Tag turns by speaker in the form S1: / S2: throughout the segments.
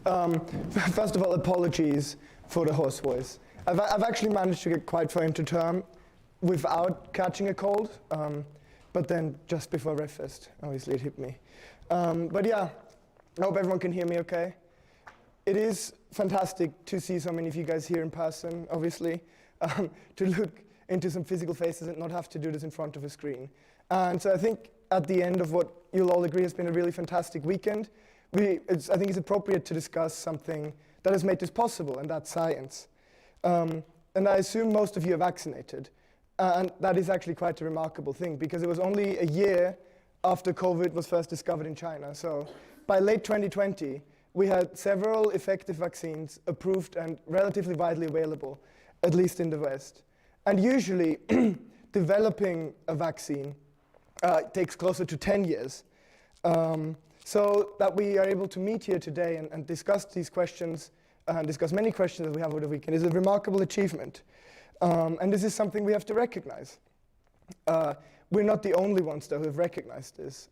S1: First of all, apologies for the hoarse voice. I've actually managed to get quite far into term without catching a cold, but then just before breakfast, obviously it hit me. But yeah, I hope everyone can hear me okay. It is fantastic to see so many of you guys here in person, obviously, to look into some physical faces and not have to do this in front of a screen. And so I think at the end of what you'll all agree has been a really fantastic weekend, I think it's appropriate to discuss something that has made this possible, and that's science. And I assume most of you are vaccinated. And that is actually quite a remarkable thing, because it was only a year after COVID was first discovered in China. So by late 2020, we had several effective vaccines approved and relatively widely available, at least in the West. And usually, developing a vaccine takes closer to 10 years. So that we are able to meet here today and discuss these questions, and discuss many questions that we have over the weekend, is a remarkable achievement. And this is something we have to recognize. We're not the only ones, though, who have recognized this.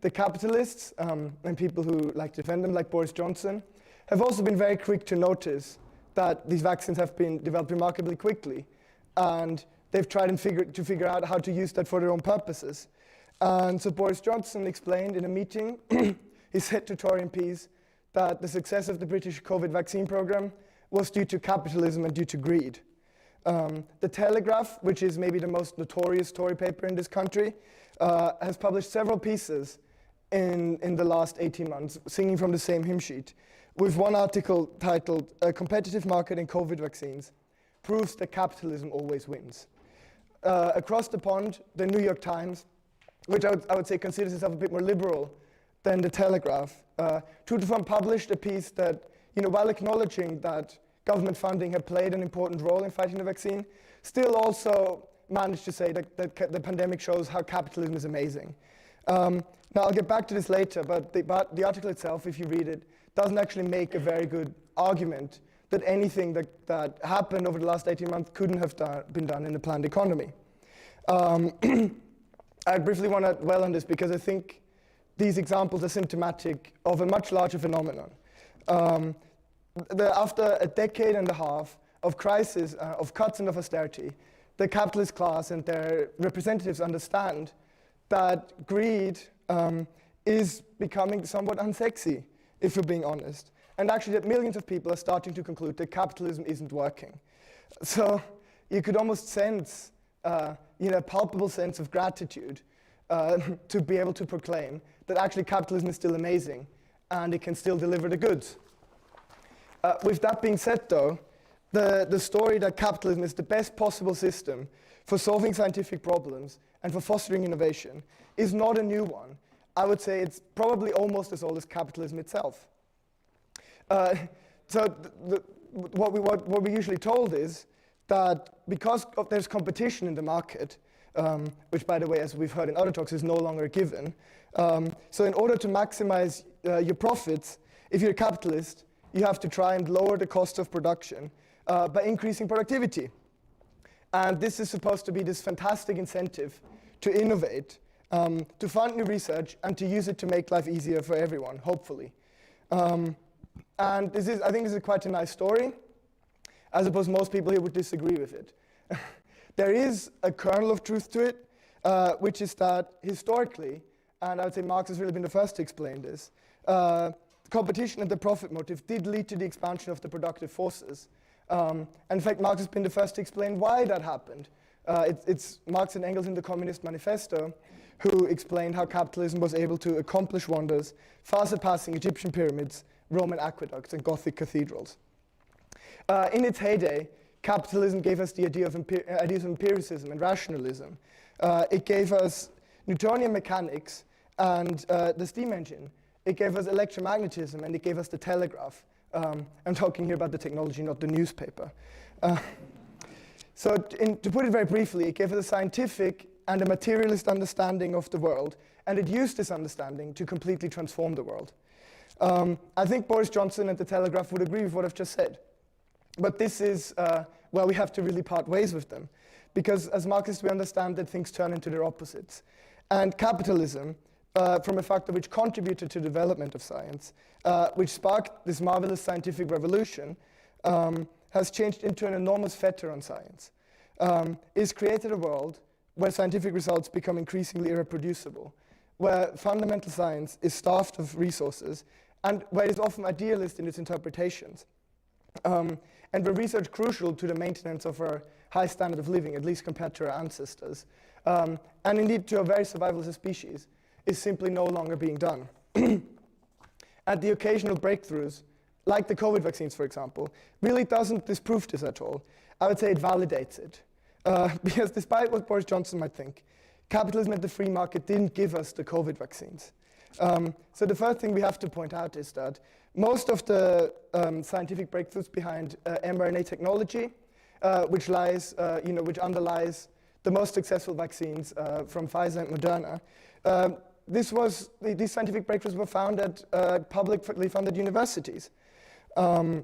S1: The capitalists and people who like to defend them, like Boris Johnson, have also been very quick to notice that these vaccines have been developed remarkably quickly. And they've tried to figure out how to use that for their own purposes. And so Boris Johnson explained in a meeting, he said to Tory MPs that the success of the British COVID vaccine program was due to capitalism and due to greed. The Telegraph, which is maybe the most notorious Tory paper in this country, has published several pieces in the last 18 months, singing from the same hymn sheet, with one article titled, "A Competitive Market in COVID Vaccines Proves that Capitalism Always Wins." Across the pond, the New York Times, which I would say considers itself a bit more liberal than the Telegraph, true to form published a piece that, while acknowledging that government funding had played an important role in fighting the vaccine, still also managed to say that the pandemic shows how capitalism is amazing. Now, I'll get back to this later, but the article itself, if you read it, doesn't actually make a very good argument that anything that happened over the last 18 months couldn't have been done in a planned economy. I briefly want to dwell on this because I think these examples are symptomatic of a much larger phenomenon. After a decade and a half of crisis, of cuts and of austerity, the capitalist class and their representatives understand that greed is becoming somewhat unsexy, if we're being honest. And actually that millions of people are starting to conclude that capitalism isn't working. So you could almost sense a palpable sense of gratitude to be able to proclaim that actually capitalism is still amazing and it can still deliver the goods. With that being said, though, the story that capitalism is the best possible system for solving scientific problems and for fostering innovation is not a new one. I would say it's probably almost as old as capitalism itself. So what we're usually told is that because there's competition in the market, which, by the way, as we've heard in other talks, is no longer a given. So in order to maximize your profits, if you're a capitalist, you have to try and lower the cost of production by increasing productivity. And this is supposed to be this fantastic incentive to innovate, to fund new research, and to use it to make life easier for everyone, hopefully. And I think this is quite a nice story. I suppose most people here would disagree with it. There is a kernel of truth to it, which is that historically, and I would say Marx has really been the first to explain this, competition and the profit motive did lead to the expansion of the productive forces. And in fact, Marx has been the first to explain why that happened. It's Marx and Engels in the Communist Manifesto who explained how capitalism was able to accomplish wonders far surpassing Egyptian pyramids, Roman aqueducts, and Gothic cathedrals. In its heyday, capitalism gave us the ideas of empiricism and rationalism. It gave us Newtonian mechanics and the steam engine. It gave us electromagnetism, and it gave us the telegraph. I'm talking here about the technology, not the newspaper. So to put it very briefly, it gave us a scientific and a materialist understanding of the world, and it used this understanding to completely transform the world. I think Boris Johnson and the Telegraph would agree with what I've just said. But this is where we have to really part ways with them. Because as Marxists, we understand that things turn into their opposites. And capitalism from a factor which contributed to the development of science, which sparked this marvelous scientific revolution, has changed into an enormous fetter on science. It's created a world where scientific results become increasingly irreproducible, where fundamental science is starved of resources, and where it is often idealist in its interpretations. And where research crucial to the maintenance of our high standard of living, at least compared to our ancestors, and indeed to our very survival as a species, is simply no longer being done. And the occasional breakthroughs, like the COVID vaccines, for example, really doesn't disprove this at all. I would say it validates it. Because despite what Boris Johnson might think, capitalism and the free market didn't give us the COVID vaccines. So the first thing we have to point out is that most of the scientific breakthroughs behind mRNA technology, which underlies the most successful vaccines from Pfizer and Moderna, these scientific breakthroughs were found at publicly funded universities. And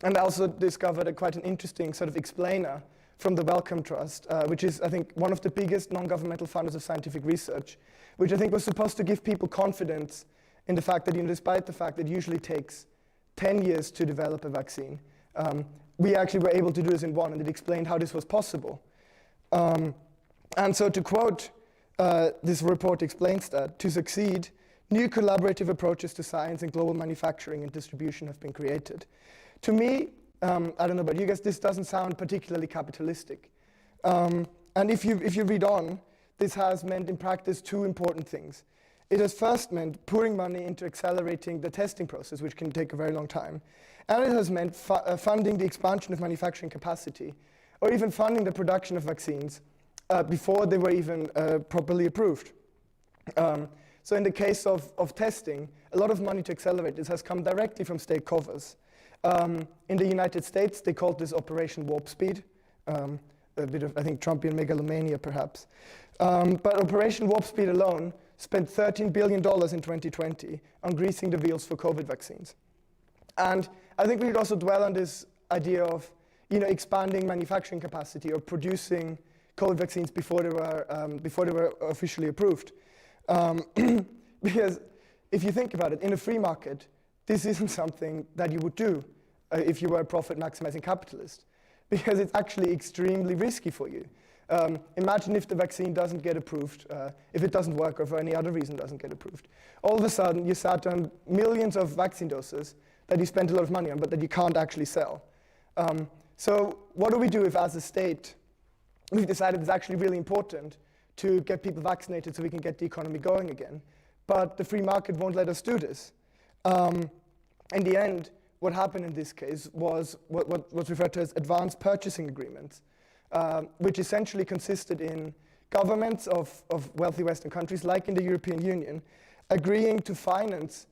S1: I also discovered quite an interesting sort of explainer from the Wellcome Trust, which is, I think, one of the biggest non-governmental funders of scientific research, which I think was supposed to give people confidence in the fact that, despite the fact that it usually takes 10 years to develop a vaccine, we actually were able to do this in one, and it explained how this was possible. And so to quote, this report explains that, to succeed, new collaborative approaches to science and global manufacturing and distribution have been created. To me, I don't know about you guys, this doesn't sound particularly capitalistic. And if you read on, this has meant in practice two important things. It has first meant pouring money into accelerating the testing process, which can take a very long time. And it has meant funding the expansion of manufacturing capacity, or even funding the production of vaccines before they were even properly approved. So in the case of testing, a lot of money to accelerate this has come directly from state coffers. In the United States, they called this Operation Warp Speed, a bit of, I think, Trumpian megalomania, perhaps. But Operation Warp Speed alone spent $13 billion in 2020 on greasing the wheels for COVID vaccines. And I think we should also dwell on this idea of, expanding manufacturing capacity or producing COVID vaccines before they were officially approved. Because if you think about it, in a free market, this isn't something that you would do if you were a profit-maximizing capitalist, because it's actually extremely risky for you. Imagine if the vaccine doesn't get approved, if it doesn't work or for any other reason doesn't get approved. All of a sudden, you sat on millions of vaccine doses that you spent a lot of money on, but that you can't actually sell. So what do we do if, as a state, we've decided it's actually really important to get people vaccinated so we can get the economy going again, but the free market won't let us do this? In the end, what happened in this case was what's referred to as advanced purchasing agreements, which essentially consisted in governments of wealthy Western countries, like in the European Union, agreeing to finance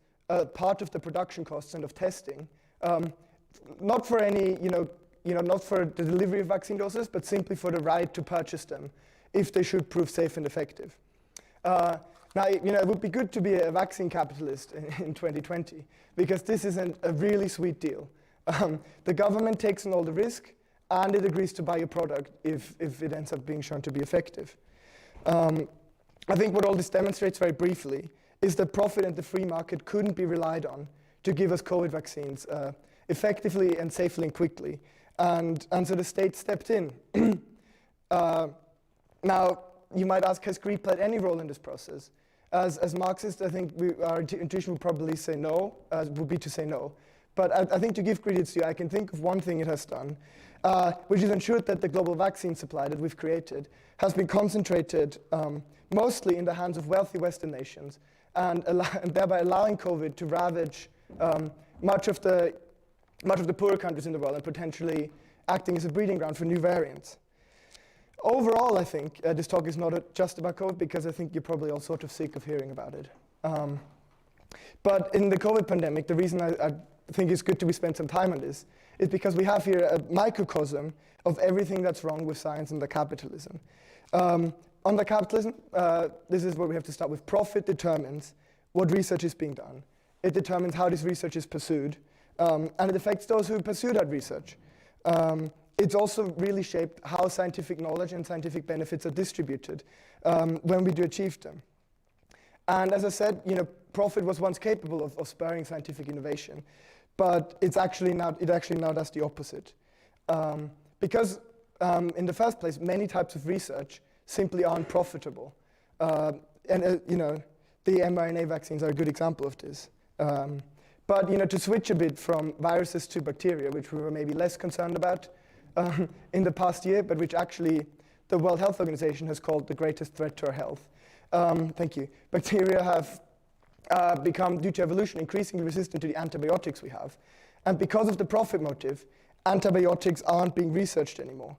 S1: part of the production costs and of testing, not for any, not for the delivery of vaccine doses, but simply for the right to purchase them if they should prove safe and effective. Now, it would be good to be a vaccine capitalist in 2020, because this is a really sweet deal. The government takes on all the risk, and it agrees to buy a product if it ends up being shown to be effective. I think what all this demonstrates very briefly is that profit and the free market couldn't be relied on to give us COVID vaccines effectively and safely and quickly. And so the state stepped in. Now, you might ask, has greed played any role in this process? As Marxists, I think our intuition would probably say no, would be to say no. But I think to give credit to you, I can think of one thing it has done, which has ensured that the global vaccine supply that we've created has been concentrated mostly in the hands of wealthy Western nations, and thereby allowing COVID to ravage much of the poorer countries in the world, and potentially acting as a breeding ground for new variants. Overall, I think this talk is not just about COVID, because I think you're probably all sort of sick of hearing about it. But in the COVID pandemic, the reason I think it's good to spend some time on this is because we have here a microcosm of everything that's wrong with science and the capitalism. On the capitalism, this is where we have to start with. Profit determines what research is being done. It determines how this research is pursued, and it affects those who pursue that research. It's also really shaped how scientific knowledge and scientific benefits are distributed when we do achieve them. And as I said, profit was once capable of spurring scientific innovation, but it actually now does the opposite. Because in the first place, many types of research simply aren't profitable. The mRNA vaccines are a good example of this. But to switch a bit from viruses to bacteria, which we were maybe less concerned about in the past year, but which actually the World Health Organization has called the greatest threat to our health. Thank you. Bacteria have become, due to evolution, increasingly resistant to the antibiotics we have. And because of the profit motive, antibiotics aren't being researched anymore.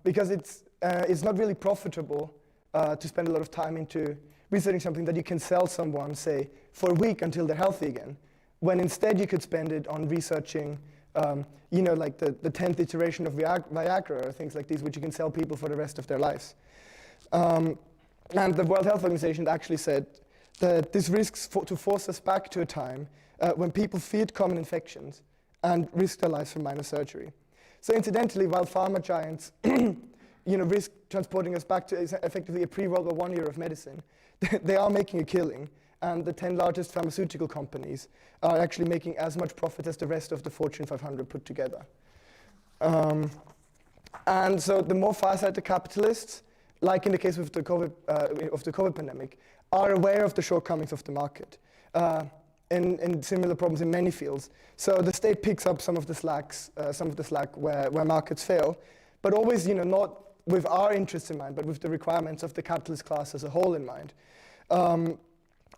S1: Because it's not really profitable to spend a lot of time into researching something that you can sell someone, say, for a week until they're healthy again, when instead you could spend it on researching, like the 10th iteration of Viagra or things like these, which you can sell people for the rest of their lives. And the World Health Organization actually said that this risks to force us back to a time when people feared common infections and risked their lives for minor surgery. So incidentally, while pharma giants risk transporting us back to effectively a pre-World War I era of medicine, they are making a killing. And the 10 largest pharmaceutical companies are actually making as much profit as the rest of the Fortune 500 put together. And so the more farsighted capitalists, like in the case of the COVID pandemic, are aware of the shortcomings of the market and similar problems in many fields. So the state picks up some of the slack where markets fail, but always not with our interests in mind, but with the requirements of the capitalist class as a whole in mind.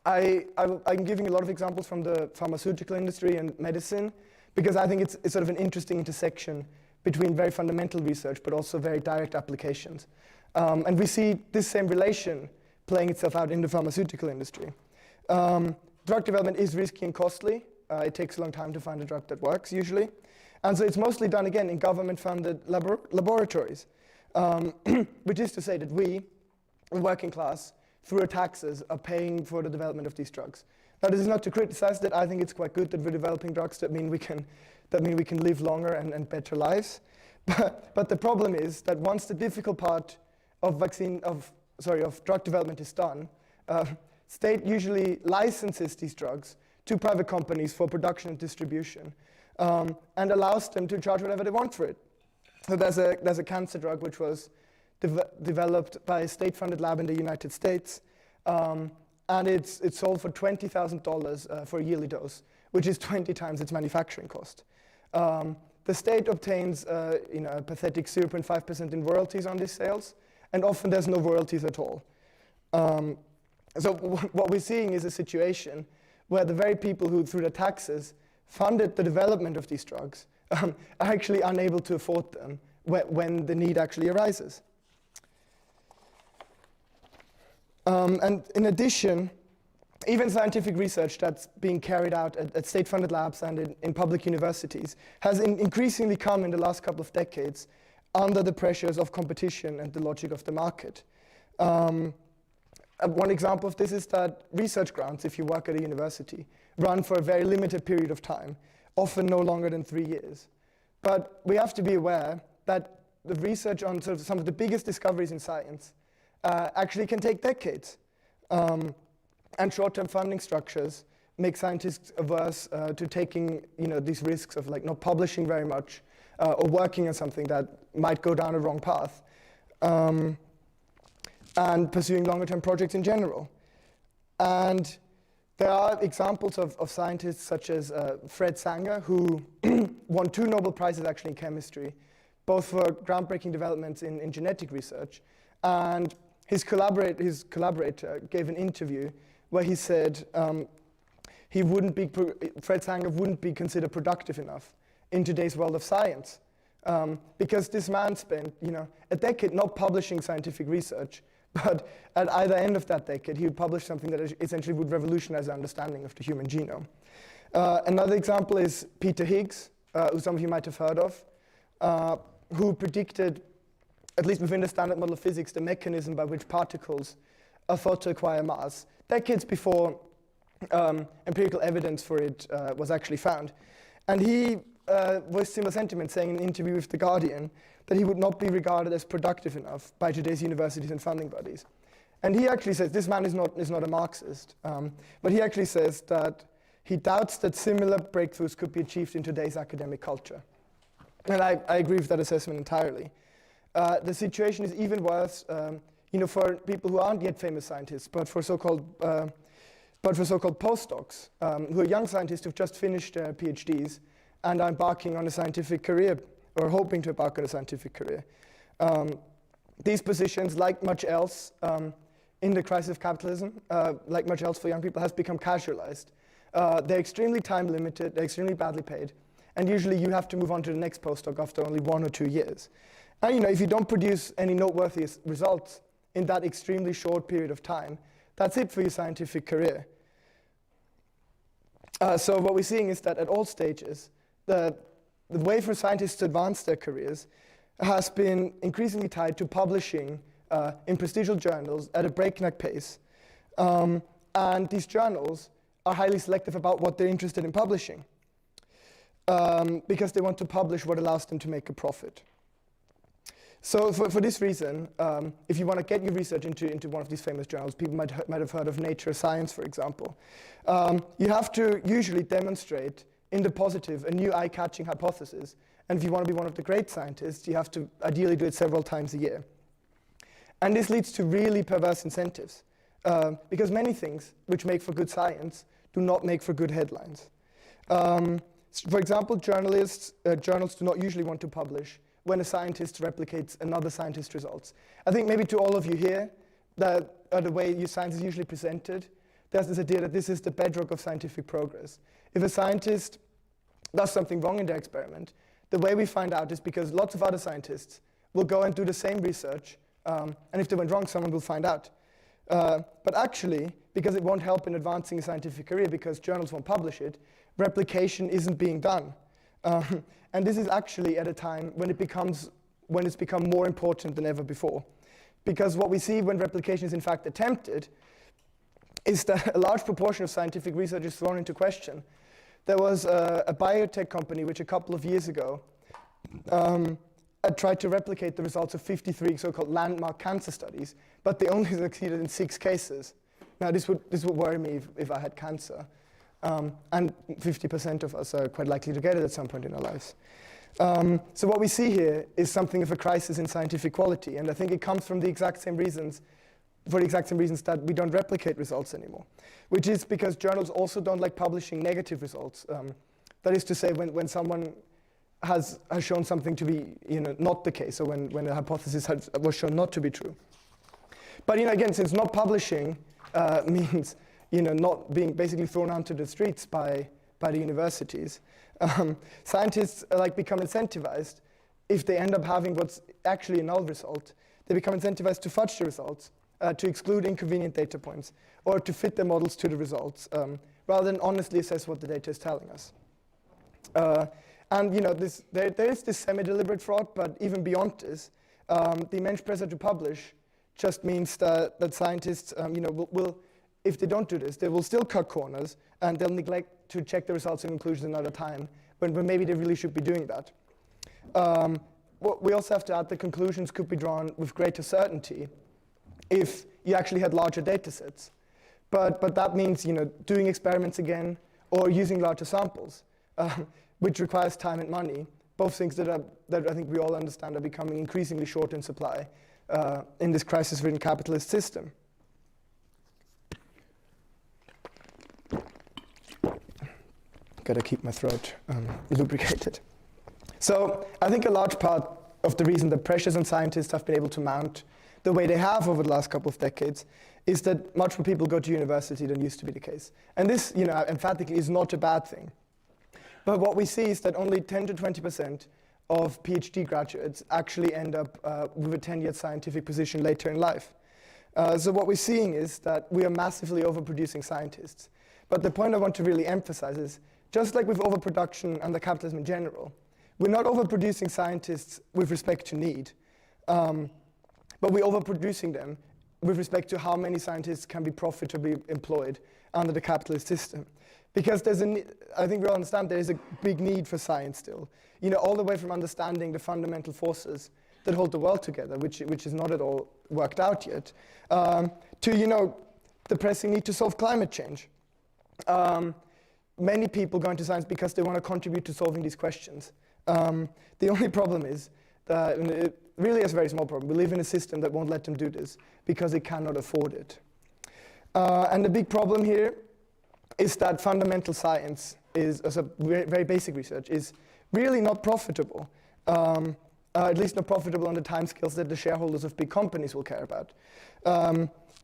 S1: I'm giving a lot of examples from the pharmaceutical industry and medicine because I think it's sort of an interesting intersection between very fundamental research but also very direct applications. And we see this same relation playing itself out in the pharmaceutical industry. Drug development is risky and costly. It takes a long time to find a drug that works usually. And so it's mostly done again in government-funded laboratories, which is to say that we, the working class, through our taxes, are paying for the development of these drugs. Now, this is not to criticize that. I think it's quite good that we're developing drugs that mean we can live longer and better lives. But the problem is that once the difficult part of drug development is done, state usually licenses these drugs to private companies for production and distribution, and allows them to charge whatever they want for it. So there's a cancer drug which was developed by a state-funded lab in the United States, and it's sold for $20,000 for a yearly dose, which is 20 times its manufacturing cost. The state obtains a pathetic 0.5% in royalties on these sales, and often there's no royalties at all. So what we're seeing is a situation where the very people who, through their taxes, funded the development of these drugs are actually unable to afford them when the need actually arises. And in addition, even scientific research that's being carried out at state-funded labs and in public universities has increasingly come in the last couple of decades under the pressures of competition and the logic of the market. One example of this is that research grants, if you work at a university, run for a very limited period of time, often no longer than 3 years. But we have to be aware that the research on sort of some of the biggest discoveries in science actually can take decades. And short-term funding structures make scientists averse to taking these risks of not publishing very much or working on something that might go down a wrong path, and pursuing longer-term projects in general. And there are examples of scientists such as Fred Sanger, who won 2 Nobel Prizes actually in chemistry, both for groundbreaking developments in genetic research. And his collaborator gave an interview where he said Fred Sanger wouldn't be considered productive enough in today's world of science, because this man spent a decade not publishing scientific research, but at either end of that decade, he would publish something that essentially would revolutionize our understanding of the human genome. Another example is Peter Higgs, who some of you might have heard of, who predicted, at least within the standard model of physics, the mechanism by which particles are thought to acquire mass, decades before empirical evidence for it was actually found. And he voiced similar sentiments, saying in an interview with The Guardian that he would not be regarded as productive enough by today's universities and funding bodies. And he actually says, this man is not a Marxist, but he actually says that he doubts that similar breakthroughs could be achieved in today's academic culture. And I agree with that assessment entirely. The situation is even worse, for people who aren't yet famous scientists, but for so-called postdocs, who are young scientists who've just finished their PhDs and are embarking on a scientific career, or hoping to embark on a scientific career. These positions, like much else in the crisis of capitalism, like much else for young people, has become casualized. They're extremely time limited, they're extremely badly paid, and usually you have to move on to the next postdoc after only 1 or 2 years. And if you don't produce any noteworthy results in that extremely short period of time, that's it for your scientific career. So what we're seeing is that at all stages, the way for scientists to advance their careers has been increasingly tied to publishing in prestigious journals at a breakneck pace. And these journals are highly selective about what they're interested in publishing because they want to publish what allows them to make a profit. So for this reason, if you want to get your research into one of these famous journals, people might have heard of Nature Science, for example, you have to usually demonstrate in the positive a new eye-catching hypothesis. And if you want to be one of the great scientists, you have to ideally do it several times a year. And this leads to really perverse incentives, because many things which make for good science do not make for good headlines. For example, journals do not usually want to publish when a scientist replicates another scientist's results. I think maybe to all of you here, that the way your science is usually presented, there's this idea that this is the bedrock of scientific progress. If a scientist does something wrong in their experiment, the way we find out is because lots of other scientists will go and do the same research, and if they went wrong, someone will find out. But actually, because it won't help in advancing a scientific career, because journals won't publish it, replication isn't being done. And this is actually at a time when it's become more important than ever before. Because what we see when replication is in fact attempted is that a large proportion of scientific research is thrown into question. There was a biotech company which a couple of years ago tried to replicate the results of 53 so-called landmark cancer studies, but they only succeeded in 6 cases. Now this would worry me if I had cancer. And 50% of us are quite likely to get it at some point in our lives. So what we see here is something of a crisis in scientific quality, and I think it comes from the exact same reasons, that we don't replicate results anymore, which is because journals also don't like publishing negative results. That is to say, when someone has shown something to be not the case, or when a hypothesis was shown not to be true. But again, since not publishing means not being basically thrown onto the streets by the universities, scientists become incentivized. If they end up having what's actually a null result, they become incentivized to fudge the results, to exclude inconvenient data points, or to fit their models to the results, rather than honestly assess what the data is telling us. And there is this semi-deliberate fraud, but even beyond this, the immense pressure to publish just means that scientists will, if they don't do this, they will still cut corners, and they'll neglect to check the results and conclusions another time, when maybe they really should be doing that. We also have to add that conclusions could be drawn with greater certainty if you actually had larger data sets. But that means doing experiments again, or using larger samples, which requires time and money, both things that I think we all understand are becoming increasingly short in supply in this crisis-ridden capitalist system. Gotta keep my throat lubricated. So I think a large part of the reason that pressures on scientists have been able to mount the way they have over the last couple of decades is that much more people go to university than used to be the case. And this, emphatically is not a bad thing. But what we see is that only 10 to 20% of PhD graduates actually end up with a tenured scientific position later in life. So what we're seeing is that we are massively overproducing scientists. But the point I want to really emphasize is, just like with overproduction under capitalism in general, we're not overproducing scientists with respect to need, but we're overproducing them with respect to how many scientists can be profitably employed under the capitalist system. Because I think we all understand there is a big need for science still. All the way from understanding the fundamental forces that hold the world together, which is not at all worked out yet, to, the pressing need to solve climate change. Many people go into science because they want to contribute to solving these questions. The only problem is that, and it really is a very small problem, we live in a system that won't let them do this because it cannot afford it. And the big problem here is that fundamental science is, as a very basic research, is really not profitable. At least not profitable on the timescales that the shareholders of big companies will care about.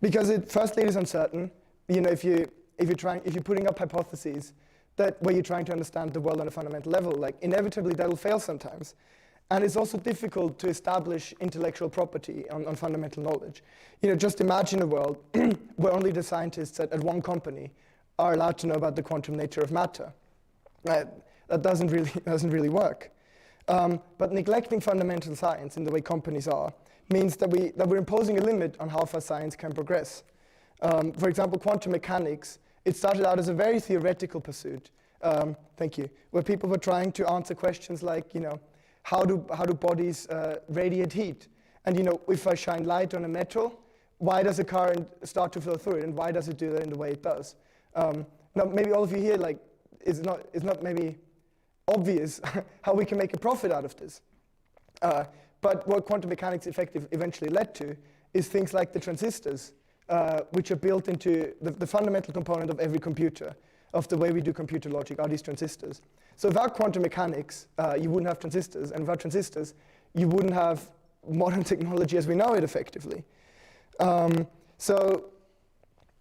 S1: Because firstly, it is uncertain. If you're putting up hypotheses where you're trying to understand the world on a fundamental level, like inevitably that will fail sometimes. And it's also difficult to establish intellectual property on fundamental knowledge. Just imagine a world where only the scientists at one company are allowed to know about the quantum nature of matter. That doesn't really work. But neglecting fundamental science in the way companies are means that we're imposing a limit on how far science can progress. For example, quantum mechanics, it started out as a very theoretical pursuit, thank you, where people were trying to answer questions like, how do bodies radiate heat? And if I shine light on a metal, why does a current start to flow through it, and why does it do that in the way it does? Now, maybe all of you here, it's not maybe obvious how we can make a profit out of this. But what quantum mechanics eventually led to is things like the transistors, which are built into the fundamental component of every computer, of the way we do computer logic, are these transistors. So without quantum mechanics, you wouldn't have transistors, and without transistors, you wouldn't have modern technology as we know it effectively. So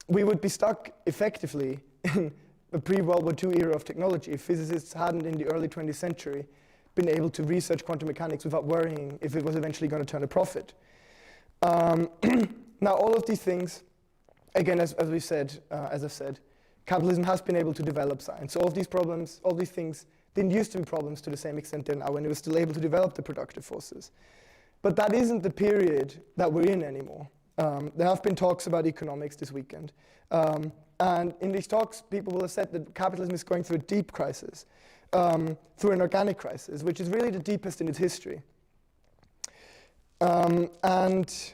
S1: we would be stuck effectively in the pre-World War II era of technology if physicists hadn't in the early 20th century been able to research quantum mechanics without worrying if it was eventually going to turn a profit. Now, all of these things, again, as I've said, capitalism has been able to develop science. So all of these problems, all these things didn't used to be problems to the same extent they're now when it was still able to develop the productive forces. But that isn't the period that we're in anymore. There have been talks about economics this weekend. And in these talks, people will have said that capitalism is going through a deep crisis, through an organic crisis, which is really the deepest in its history. And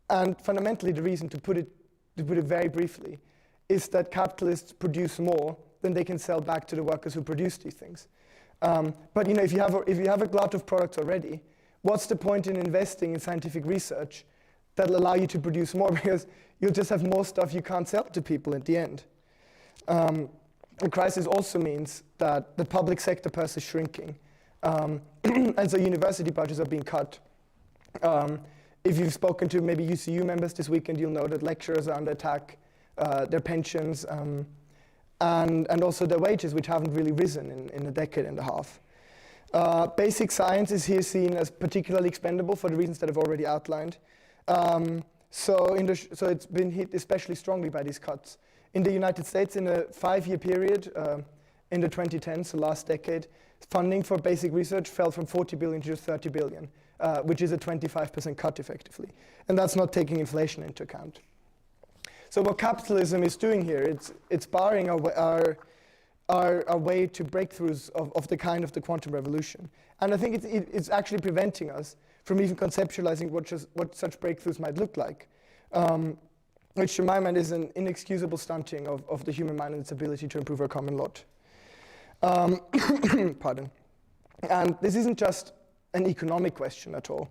S1: fundamentally, the reason, to put it very briefly, is that capitalists produce more than they can sell back to the workers who produce these things. But if you have a glut of products already, what's the point in investing in scientific research that'll allow you to produce more, because you'll just have more stuff you can't sell to people at the end. The crisis also means that the public sector purse is shrinking, and so university budgets are being cut. If you've spoken to maybe UCU members this weekend, you'll know that lecturers are under attack, their pensions, and also their wages, which haven't really risen in a decade and a half. Basic science is here seen as particularly expendable for the reasons that I've already outlined. So it's been hit especially strongly by these cuts. In the United States, in a 5-year period, in the 2010s, the last decade, funding for basic research fell from 40 billion to just 30 billion, which is a 25% cut effectively. And that's not taking inflation into account. So what capitalism is doing here, it's barring our way to breakthroughs of the kind of the quantum revolution. And I think it's actually preventing us from even conceptualizing what such breakthroughs might look like, which to my mind is an inexcusable stunting of the human mind and its ability to improve our common lot. Pardon. And this isn't just an economic question at all,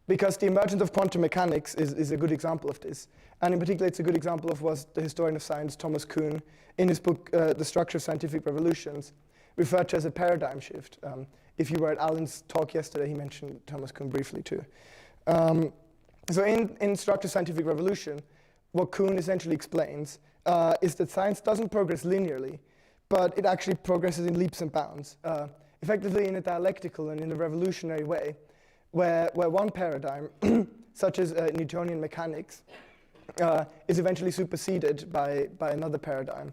S1: because the emergence of quantum mechanics is a good example of this. And in particular, it's a good example of what the historian of science, Thomas Kuhn, in his book, The Structure of Scientific Revolutions, referred to as a paradigm shift. If you were at Alan's talk yesterday, he mentioned Thomas Kuhn briefly too. So in Structure of Scientific Revolution, what Kuhn essentially explains is that science doesn't progress linearly, but it actually progresses in leaps and bounds, effectively in a dialectical and in a revolutionary way, where one paradigm, such as Newtonian mechanics, is eventually superseded by another paradigm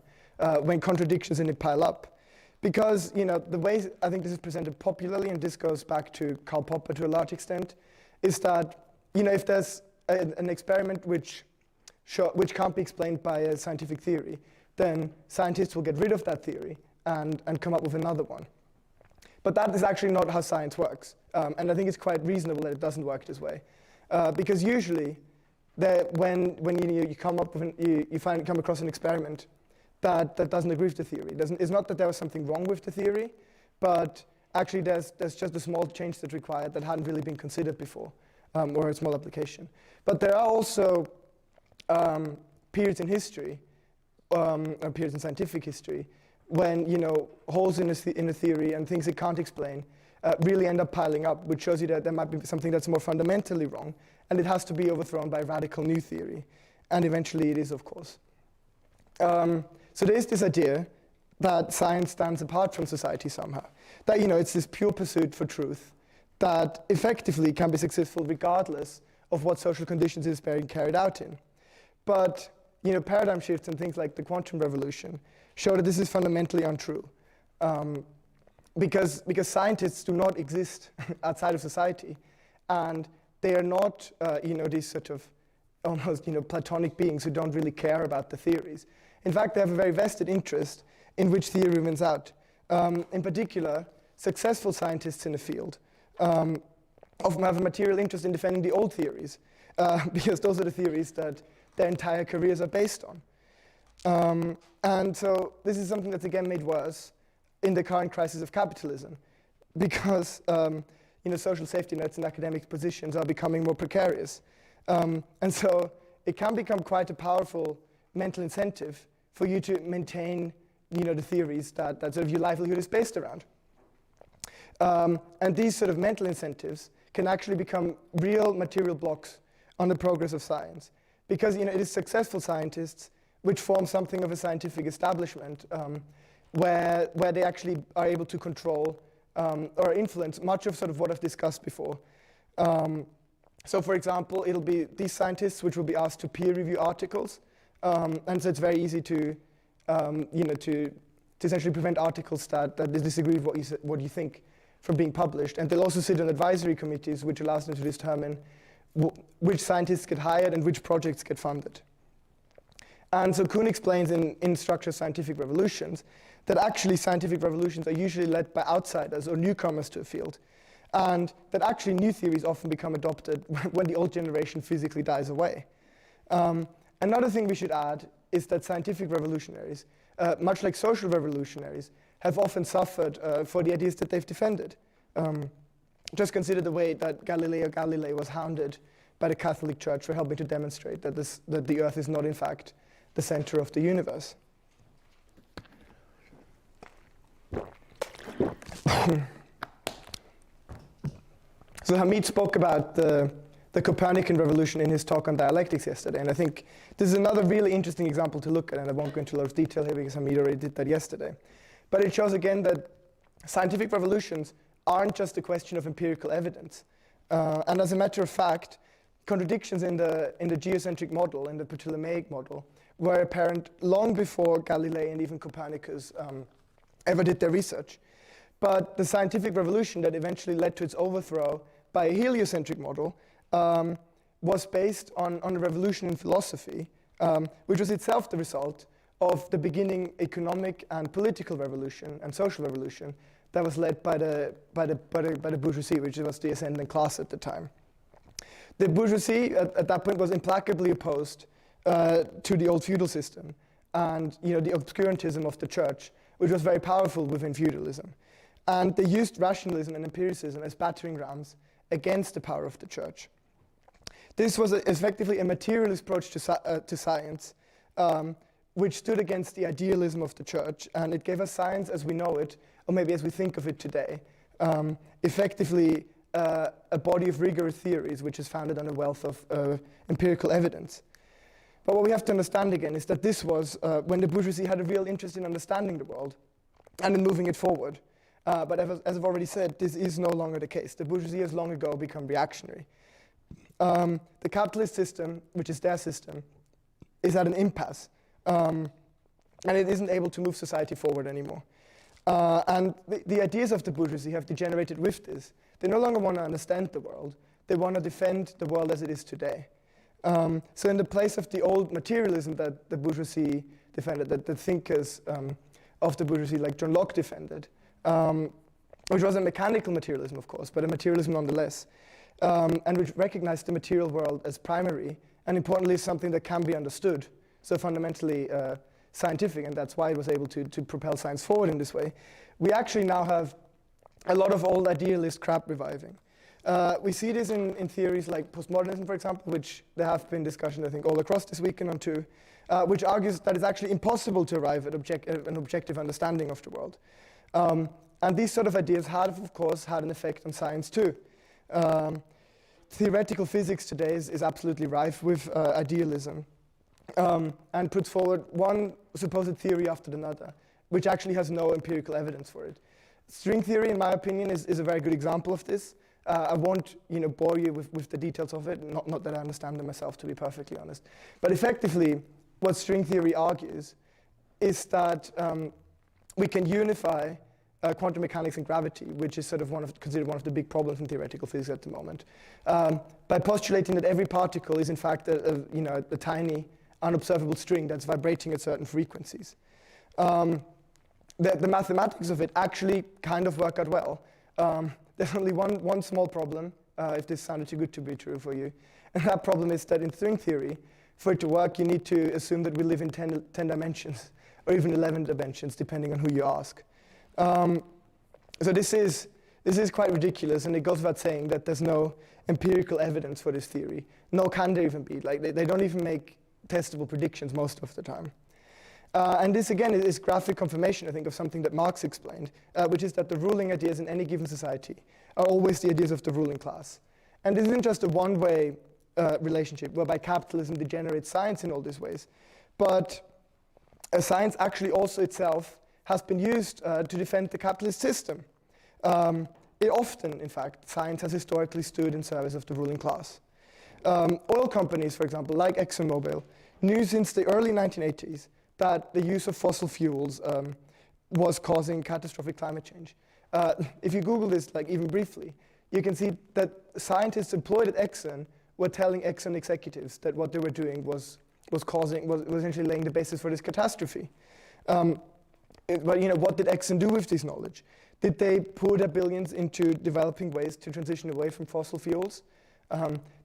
S1: when contradictions in it pile up. Because the way I think this is presented popularly, and this goes back to Karl Popper to a large extent, is that if there's an experiment which can't be explained by a scientific theory, then scientists will get rid of that theory and come up with another one. But that is actually not how science works. And I think it's quite reasonable that it doesn't work this way. Because usually, when you come up with you come across an experiment that doesn't agree with the theory. It's not that there was something wrong with the theory, but actually there's just a small change that's required that hadn't really been considered before, or a small application. But there are also periods in history, or periods in scientific history, when holes in a theory and things it can't explain really end up piling up, which shows you that there might be something that's more fundamentally wrong, and it has to be overthrown by a radical new theory. And eventually it is, of course. So there is this idea that science stands apart from society somehow. That it's this pure pursuit for truth that effectively can be successful regardless of what social conditions it is being carried out in. But paradigm shifts and things like the quantum revolution show that this is fundamentally untrue. Because scientists do not exist outside of society, and they are not these sort of almost Platonic beings who don't really care about the theories. In fact, they have a very vested interest in which theory wins out. In particular, successful scientists in the field often have a material interest in defending the old theories, because those are the theories that their entire careers are based on. And so this is something that's again made worse in the current crisis of capitalism, because social safety nets and academic positions are becoming more precarious. And so it can become quite a powerful mental incentive for you to maintain the theories that sort of your livelihood is based around. And these sort of mental incentives can actually become real material blocks on the progress of science. Because it is successful scientists which form something of a scientific establishment where they actually are able to control or influence much of sort of what I've discussed before. So for example, it'll be these scientists which will be asked to peer review articles. And so it's very easy to essentially prevent articles that disagree with what you think from being published. And they'll also sit on advisory committees, which allows them to determine which scientists get hired and which projects get funded. And so Kuhn explains in Structured Scientific Revolutions that actually scientific revolutions are usually led by outsiders or newcomers to a field, and that actually new theories often become adopted when the old generation physically dies away. Another thing we should add is that scientific revolutionaries, much like social revolutionaries, have often suffered for the ideas that they've defended. Just consider the way that Galileo Galilei was hounded by the Catholic Church for helping to demonstrate that the Earth is not, in fact, the center of the universe. So Hamid spoke about the Copernican revolution in his talk on dialectics yesterday, and I think this is another really interesting example to look at, and I won't go into a lot of detail here because Hamid already did that yesterday. But it shows again that scientific revolutions aren't just a question of empirical evidence. And as a matter of fact, contradictions in the geocentric model, in the Ptolemaic model, were apparent long before Galilei and even Copernicus ever did their research. But the scientific revolution that eventually led to its overthrow by a heliocentric model was based on a revolution in philosophy, which was itself the result of the beginning economic and political revolution and social revolution that was led by the bourgeoisie, which was the ascendant class at the time. The bourgeoisie at that point was implacably opposed to the old feudal system and the obscurantism of the church, which was very powerful within feudalism. And they used rationalism and empiricism as battering rams against the power of the church. This was effectively a materialist approach to science, which stood against the idealism of the church, and it gave us science as we know it, or maybe as we think of it today, effectively a body of rigorous theories which is founded on a wealth of empirical evidence. But what we have to understand again is that this was when the bourgeoisie had a real interest in understanding the world and in moving it forward. But as I've already said, this is no longer the case. The bourgeoisie has long ago become reactionary. The capitalist system, which is their system, is at an impasse. And it isn't able to move society forward anymore. And the ideas of the bourgeoisie have degenerated with this. They no longer want to understand the world. They want to defend the world as it is today. So in the place of the old materialism that the bourgeoisie defended, that the thinkers of the bourgeoisie like John Locke defended, which was a mechanical materialism, of course, but a materialism nonetheless, and which recognized the material world as primary, and importantly, something that can be understood, so fundamentally scientific, and that's why it was able to propel science forward in this way. We actually now have a lot of old idealist crap reviving. We see this in theories like postmodernism, for example, which there have been discussions, I think, all across this weekend on too, which argues that it's actually impossible to arrive at an objective understanding of the world. And these sort of ideas have, of course, had an effect on science too. Theoretical physics today is absolutely rife with idealism, and puts forward one supposed theory after another, which actually has no empirical evidence for it. String theory, in my opinion, is a very good example of this. I won't bore you with the details of it, not that I understand them myself, to be perfectly honest. But effectively, what string theory argues is that we can unify quantum mechanics and gravity, which is sort of considered one of the big problems in theoretical physics at the moment, by postulating that every particle is in fact a tiny, unobservable string that's vibrating at certain frequencies. The mathematics of it actually kind of work out well. There's only one small problem, if this sounded too good to be true for you, and that problem is that in string theory, for it to work, you need to assume that we live in 10 dimensions, or even 11 dimensions, depending on who you ask. So this is quite ridiculous, and it goes without saying that there's no empirical evidence for this theory. Nor can there even be. Like they don't even make testable predictions most of the time. And this again is graphic confirmation, I think, of something that Marx explained, which is that the ruling ideas in any given society are always the ideas of the ruling class. And this isn't just a one-way relationship whereby capitalism degenerates science in all these ways, but science actually also itself has been used to defend the capitalist system. It often, in fact, science has historically stood in service of the ruling class. Oil companies, for example, like ExxonMobil, knew since the early 1980s that the use of fossil fuels was causing catastrophic climate change. If you Google this, like even briefly, you can see that scientists employed at Exxon were telling Exxon executives that what they were doing was essentially laying the basis for this catastrophe. But what did Exxon do with this knowledge? Did they pour their billions into developing ways to transition away from fossil fuels?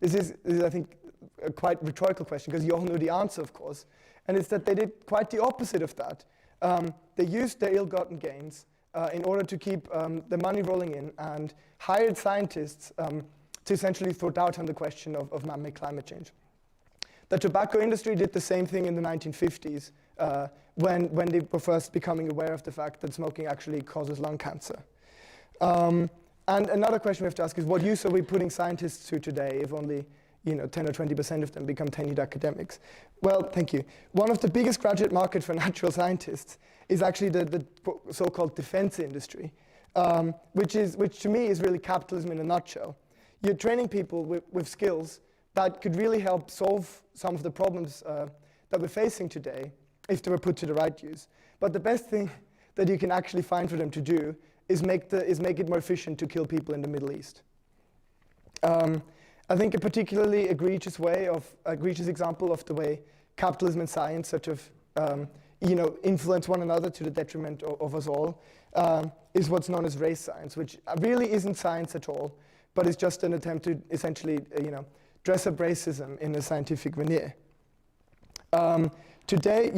S1: This is, I think, a quite rhetorical question, because you all know the answer, of course. And it's that they did quite the opposite of that. They used their ill-gotten gains in order to keep the money rolling in, and hired scientists to essentially throw doubt on the question of man-made climate change. The tobacco industry did the same thing in the 1950s when they were first becoming aware of the fact that smoking actually causes lung cancer. And another question we have to ask is, what use are we putting scientists to today if only 10 or 20% of them become tenured academics? Well, thank you. One of the biggest graduate markets for natural scientists is actually the so-called defense industry, which to me is really capitalism in a nutshell. You're training people with skills that could really help solve some of the problems that we're facing today if they were put to the right use. But the best thing that you can actually find for them to do is make it more efficient to kill people in the Middle East. I think a particularly egregious example of the way capitalism and science sort of influence one another to the detriment of us all is what's known as race science, which really isn't science at all, but is just an attempt to essentially dress up racism in a scientific veneer. Today,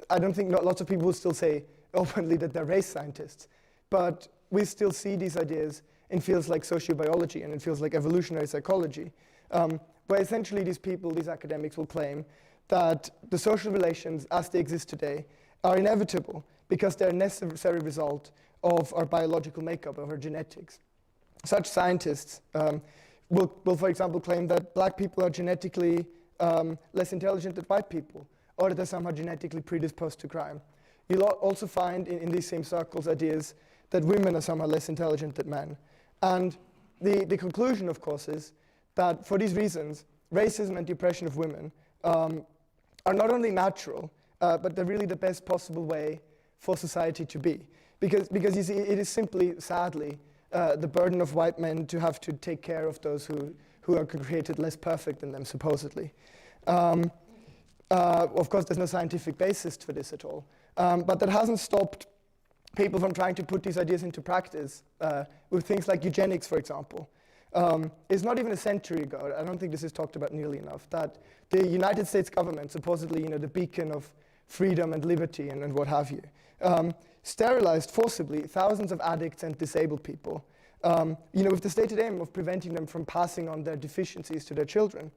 S1: I don't think lots of people will still say openly that they're race scientists, but we still see these ideas in fields like sociobiology and in fields like evolutionary psychology, where essentially these people, these academics, will claim that the social relations as they exist today are inevitable because they're a necessary result of our biological makeup, of our genetics. Such scientists will, for example, claim that black people are genetically less intelligent than white people, or that they're somehow genetically predisposed to crime. You'll also find in these same circles ideas that women are somehow less intelligent than men. And the conclusion, of course, is that for these reasons, racism and the oppression of women are not only natural, but they're really the best possible way for society to be. Because you see, it is simply, sadly, the burden of white men to have to take care of those who are created less perfect than them, supposedly. Of course, there's no scientific basis for this at all. But that hasn't stopped people from trying to put these ideas into practice with things like eugenics, for example. It's not even a century ago, I don't think this is talked about nearly enough, that the United States government, supposedly the beacon of freedom and liberty and what have you, sterilized forcibly thousands of addicts and disabled people, with the stated aim of preventing them from passing on their deficiencies to their children.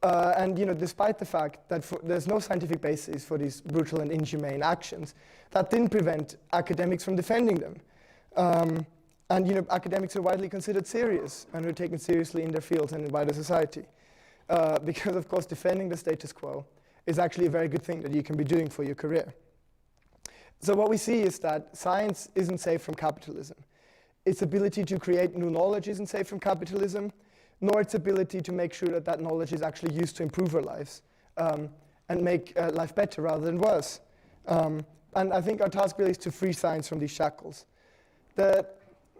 S1: Despite the fact that there's no scientific basis for these brutal and inhumane actions, that didn't prevent academics from defending them. Academics are widely considered serious and are taken seriously in their fields and in wider society. Because, of course, defending the status quo is actually a very good thing that you can be doing for your career. So what we see is that science isn't safe from capitalism. Its ability to create new knowledge isn't safe from capitalism, nor its ability to make sure that that knowledge is actually used to improve our lives and make life better rather than worse. And I think our task really is to free science from these shackles. So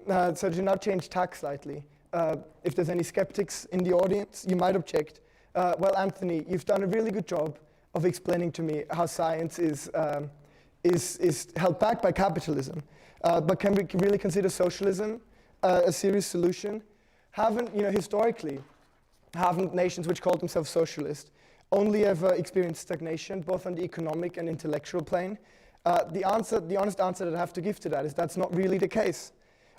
S1: to now change tack slightly, if there's any skeptics in the audience, you might object. Well, Anthony, you've done a really good job of explaining to me how science is held back by capitalism. But can we really consider socialism a serious solution? Historically, haven't nations which called themselves socialist only ever experienced stagnation, both on the economic and intellectual plane? The honest answer that I have to give to that is that's not really the case.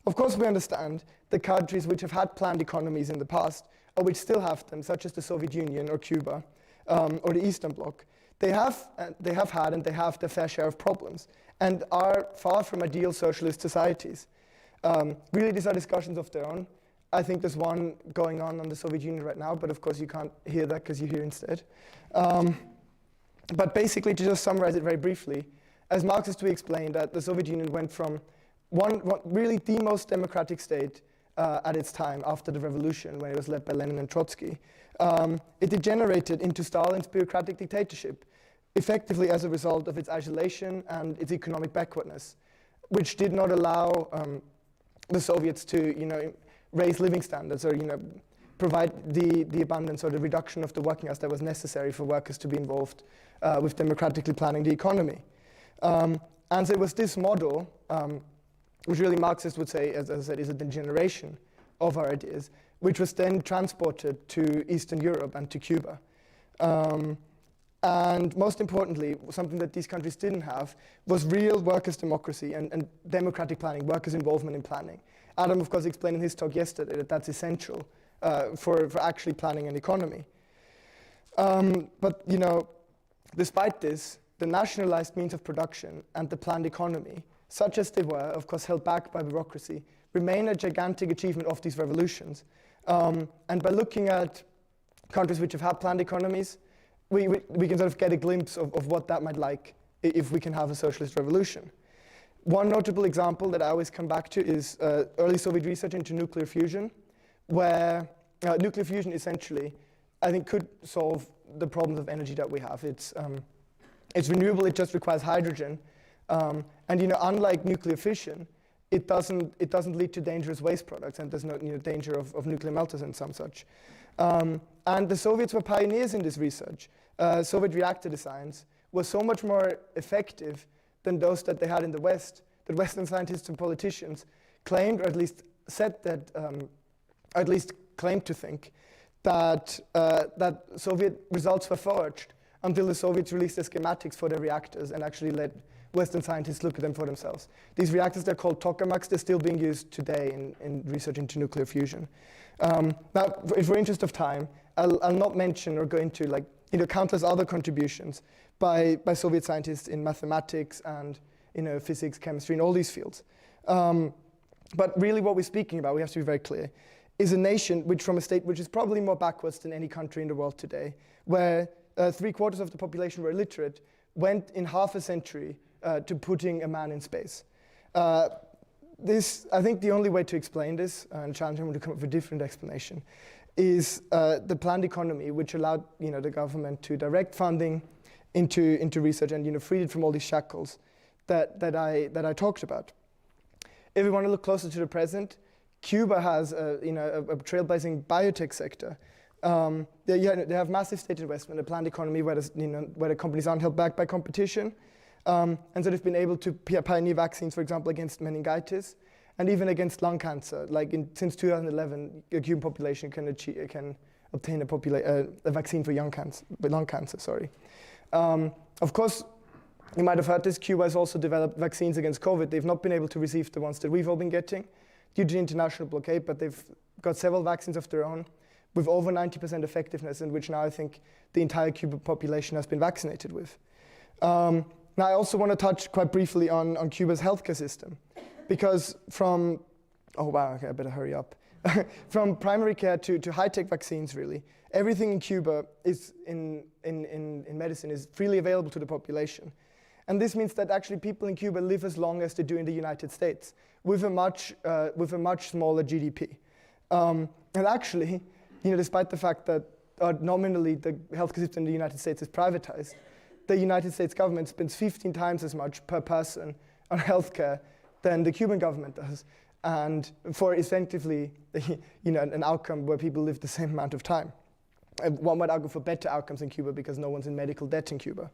S1: Of course, we understand the countries which have had planned economies in the past, or which still have them, such as the Soviet Union or Cuba, or the Eastern Bloc. They have had and they have their fair share of problems, and are far from ideal socialist societies. Really, these are discussions of their own. I think there's one going on the Soviet Union right now, but of course you can't hear that because you're here instead. But basically, to just summarize it very briefly, as Marxists, we explained that the Soviet Union went from really the most democratic state at its time after the revolution, when it was led by Lenin and Trotsky. It degenerated into Stalin's bureaucratic dictatorship, effectively as a result of its isolation and its economic backwardness, which did not allow the Soviets to raise living standards or provide the abundance or the reduction of the working hours that was necessary for workers to be involved with democratically planning the economy. And so it was this model, which really Marxists would say, as I said, is a degeneration of our ideas, which was then transported to Eastern Europe and to Cuba. And most importantly, something that these countries didn't have was real workers' democracy and democratic planning, workers' involvement in planning. Adam, of course, explained in his talk yesterday that that's essential for actually planning an economy. But despite this, the nationalized means of production and the planned economy, such as they were, of course, held back by bureaucracy, remain a gigantic achievement of these revolutions. And by looking at countries which have had planned economies, we can sort of get a glimpse of what that might like if we can have a socialist revolution. One notable example that I always come back to is early Soviet research into nuclear fusion, where nuclear fusion essentially, I think, could solve the problems of energy that we have. It's renewable, it just requires hydrogen. And unlike nuclear fission, it doesn't lead to dangerous waste products, and there's no danger of nuclear melters and some such. And the Soviets were pioneers in this research. Soviet reactor designs were so much more effective than those that they had in the West, that Western scientists and politicians claimed, or at least said that, or at least claimed to think, that Soviet results were forged until the Soviets released the schematics for their reactors and actually let Western scientists look at them for themselves. These reactors, they're called tokamaks. They're still being used today in research into nuclear fusion. Now, for interest of time, I'll not mention or go into countless other contributions by Soviet scientists in mathematics and physics, chemistry, and all these fields. But really what we're speaking about, we have to be very clear, is a nation which, from a state which is probably more backwards than any country in the world today, where 3/4 of the population were illiterate, went in half a century to putting a man in space. I think the only way to explain this, and challenge him to come up with a different explanation, is the planned economy, which allowed the government to direct funding into research and freed it from all these shackles that I talked about. If we want to look closer to the present, Cuba has a trailblazing biotech sector. They have massive state investment, a planned economy where the companies aren't held back by competition. And so they've been able to pioneer vaccines, for example, against meningitis and even against lung cancer. Like since 2011, the Cuban population can obtain a vaccine for lung cancer. Sorry. Of course, you might have heard this. Cuba has also developed vaccines against COVID. They've not been able to receive the ones that we've all been getting due to the international blockade, but they've got several vaccines of their own with over 90% effectiveness, in which now I think the entire Cuban population has been vaccinated with. Now I also want to touch quite briefly on Cuba's healthcare system, because from, oh wow, okay, I better hurry up. From primary care to high-tech vaccines, really, everything in Cuba is in medicine is freely available to the population. And this means that actually people in Cuba live as long as they do in the United States, with a much smaller GDP. And actually, despite the fact that nominally the healthcare system in the United States is privatized, the United States government spends 15 times as much per person on healthcare than the Cuban government does, and for effectively, an outcome where people live the same amount of time. And one might argue for better outcomes in Cuba because no one's in medical debt in Cuba.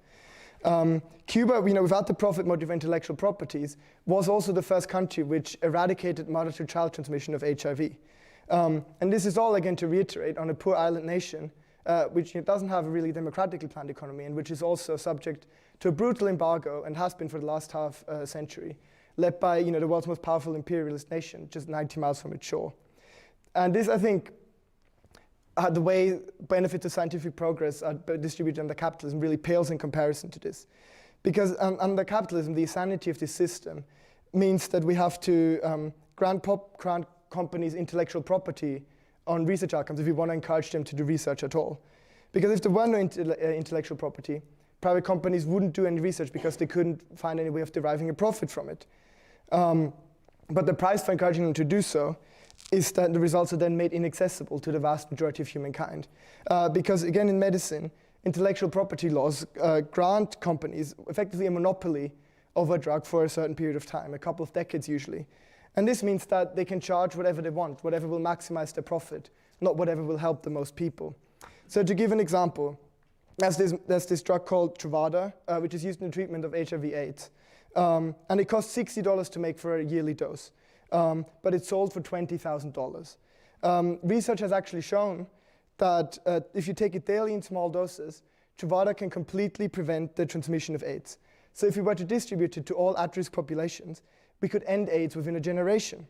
S1: Cuba, without the profit motive of intellectual properties, was also the first country which eradicated mother-to-child transmission of HIV. And this is all, again, to reiterate, on a poor island nation, which doesn't have a really democratically planned economy, and which is also subject to a brutal embargo, and has been for the last half century, led by the world's most powerful imperialist nation, just 90 miles from its shore. And this, I think, the way benefits of scientific progress are distributed under capitalism really pales in comparison to this. Because under capitalism, the sanity of this system means that we have to grant companies intellectual property on research outcomes if we want to encourage them to do research at all. Because if there were no intellectual property, private companies wouldn't do any research because they couldn't find any way of deriving a profit from it. But the price for encouraging them to do so is that the results are then made inaccessible to the vast majority of humankind. Because again, in medicine, intellectual property laws grant companies effectively a monopoly over a drug for a certain period of time, a couple of decades usually. And this means that they can charge whatever they want, whatever will maximize their profit, not whatever will help the most people. So to give an example, there's this drug called Truvada, which is used in the treatment of HIV/AIDS. And it costs $60 to make for a yearly dose. But it's sold for $20,000. Research has actually shown that if you take it daily in small doses, Truvada can completely prevent the transmission of AIDS. So if we were to distribute it to all at-risk populations, we could end AIDS within a generation.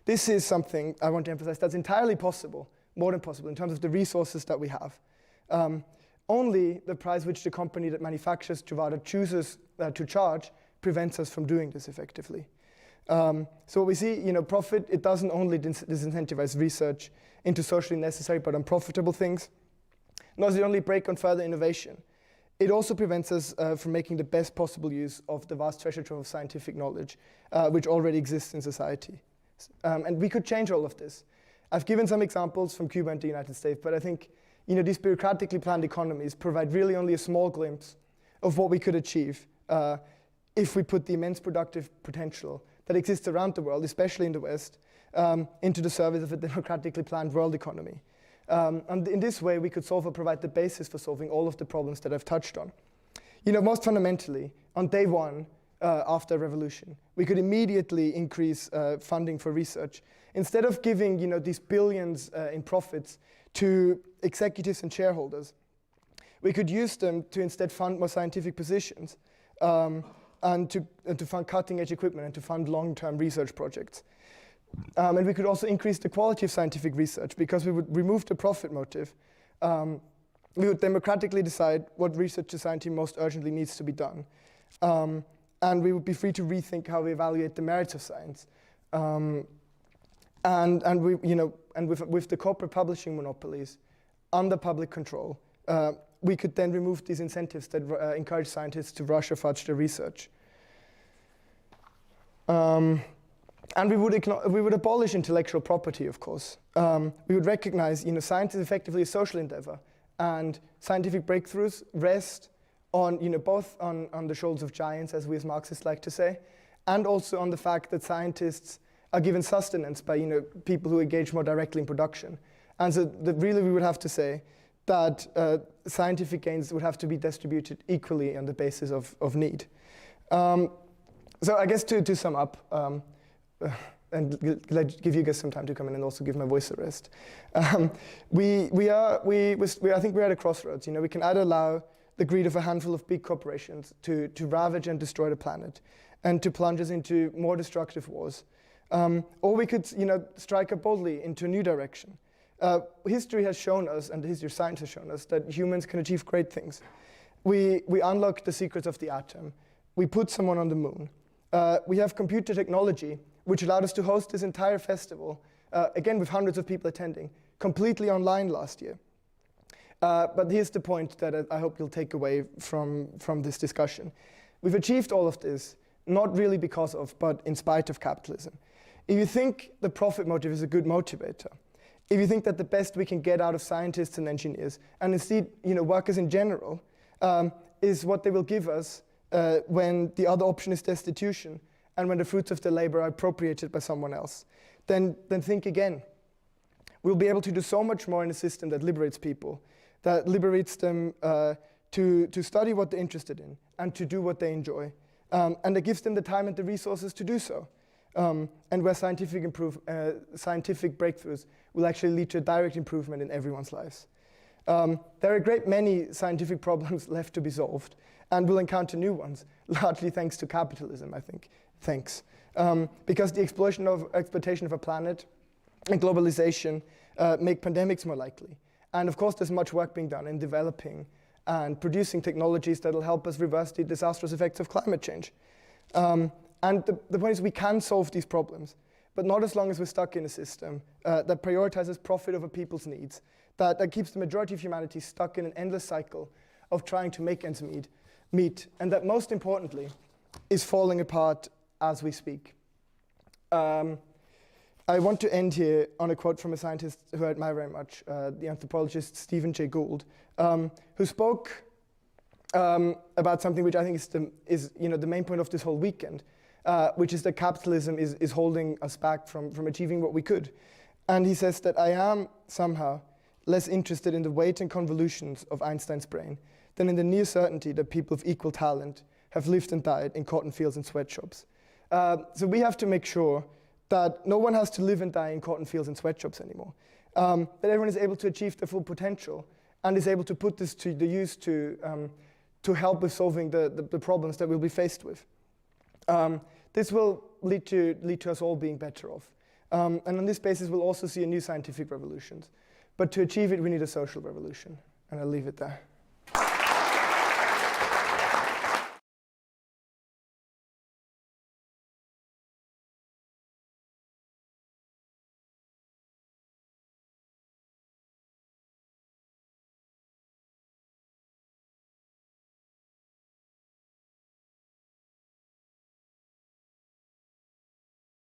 S1: This is something I want to emphasize that's entirely possible, more than possible, in terms of the resources that we have. Only the price which the company that manufactures Truvada chooses to charge prevents us from doing this effectively. So what we see, profit, it doesn't only disincentivize research into socially necessary but unprofitable things, nor does it only break on further innovation. It also prevents us from making the best possible use of the vast treasure trove of scientific knowledge which already exists in society. And we could change all of this. I've given some examples from Cuba and the United States, but I think these bureaucratically planned economies provide really only a small glimpse of what we could achieve if we put the immense productive potential that exists around the world, especially in the West, into the service of a democratically planned world economy. And in this way, we could solve or provide the basis for solving all of the problems that I've touched on. Most fundamentally, on day one after a revolution, we could immediately increase funding for research. Instead of giving these billions in profits to executives and shareholders, we could use them to instead fund more scientific positions and to fund cutting-edge equipment and to fund long-term research projects. And we could also increase the quality of scientific research because we would remove the profit motive. We would democratically decide what research society most urgently needs to be done. And we would be free to rethink how we evaluate the merits of science. And with the corporate publishing monopolies under public control, we could then remove these incentives that encourage scientists to rush or fudge their research. And we would abolish intellectual property, of course. We would recognize, science is effectively a social endeavor, and scientific breakthroughs rest on, both on the shoulders of giants, as we as Marxists like to say, and also on the fact that scientists are given sustenance by, people who engage more directly in production. And so really we would have to say that scientific gains would have to be distributed equally on the basis of need. So I guess to sum up, and give you guys some time to come in and also give my voice a rest. I think we're at a crossroads. We can either allow the greed of a handful of big corporations to ravage and destroy the planet, and to plunge us into more destructive wars, or we could, strike up boldly into a new direction. History has shown us, and the history of science has shown us, that humans can achieve great things. We unlock the secrets of the atom. We put someone on the moon. We have computer technology, which allowed us to host this entire festival, again with hundreds of people attending, completely online last year. But here's the point that I hope you'll take away from this discussion. We've achieved all of this, not really because of, but in spite of capitalism. If you think the profit motive is a good motivator, if you think that the best we can get out of scientists and engineers, and indeed workers in general, is what they will give us when the other option is destitution, and when the fruits of their labor are appropriated by someone else, then think again. We'll be able to do so much more in a system that liberates people, that liberates them to study what they're interested in and to do what they enjoy, and that gives them the time and the resources to do so, and where scientific breakthroughs will actually lead to a direct improvement in everyone's lives. There are a great many scientific problems left to be solved, and we'll encounter new ones, largely thanks to capitalism, I think. Thanks. Because the exploitation of a planet and globalization make pandemics more likely. And of course, there's much work being done in developing and producing technologies that will help us reverse the disastrous effects of climate change. And the point is, we can solve these problems, but not as long as we're stuck in a system that prioritizes profit over people's needs, that keeps the majority of humanity stuck in an endless cycle of trying to make ends meet, and that most importantly is falling apart as we speak. I want to end here on a quote from a scientist who I admire very much, the anthropologist Stephen Jay Gould, who spoke about something which I think is the main point of this whole weekend, which is that capitalism is holding us back from achieving what we could. And he says that I am somehow less interested in the weight and convolutions of Einstein's brain than in the near certainty that people of equal talent have lived and died in cotton fields and sweatshops. So we have to make sure that no one has to live and die in cotton fields and sweatshops anymore. That everyone is able to achieve their full potential and is able to put this to the use to help with solving the problems that we'll be faced with. This will lead to us all being better off. And on this basis, we'll also see a new scientific revolution. But to achieve it, we need a social revolution. And I'll leave it there.